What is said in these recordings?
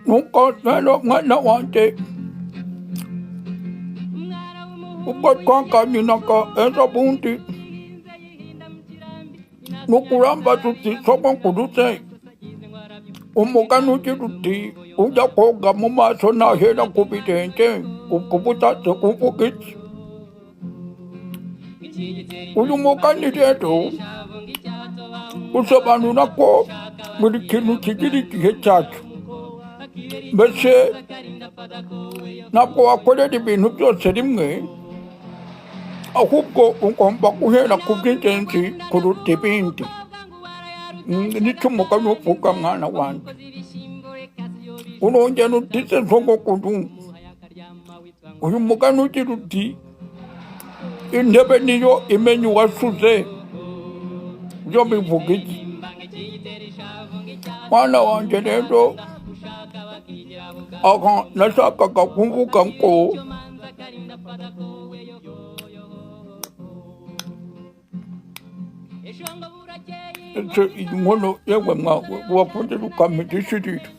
Nukoselo mwana wanje ukatkankaninaka ezabunti nukulamba tuti sokonkuduse umukanuti tuti ujakoga mumaso nahera kubitente ukubutatse kubukitsi uyumukanitetu usobanura ko buri kintu kigira igihe cyacu mbese ntabwo wakorera ibintu byose rimwe ahubwo ugomba guhera ku bw'ingenzi kuruta ibindi nicyo umugani uvuga mwana wanjye urongera utize nsogokuru uyu mugani ugira uti intebe niyo imenya uwasuze byo bivuga iki mwana wanjye rero aha nashakaga kuvuga ngo iyi nkono yewe mwawe wapfundira ukamidishirira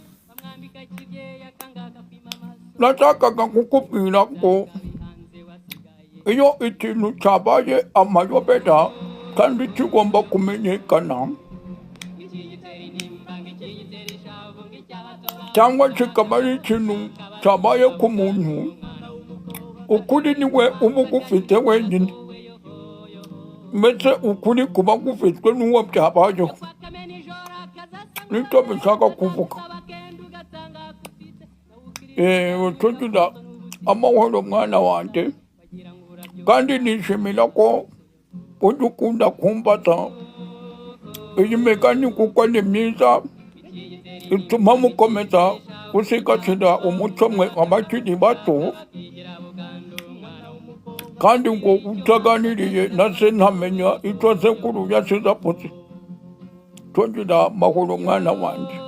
nashakaga kukubwira ngo iyo ikintu cyabaye amayobera kandi kigomba kumenyekana cyangwa kikaba ari ikintu cyabaye ku muntu ukuri niwe uba ugufite wenyine mbese ukuri kuba gufitwe n'uwo byabayeho nicyo bishaka kuvuga tugira amahoro mwana wanjye kandi nishimira ko ujya ukunda kumbaza iyi migani kuko ni myiza ituma mukomeza gusigasira umuco mwe abakiri bato kandi ngo utaganiriye na se ntamenya icyo sekuru yasize avuze tugira amahoro mwana wanjye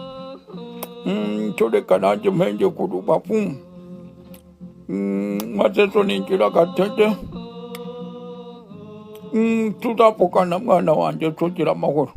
tureka nanjye mpenge ku rubavu maze zo ningira agatege tuzavugana mwana wanjye tugira amahoro.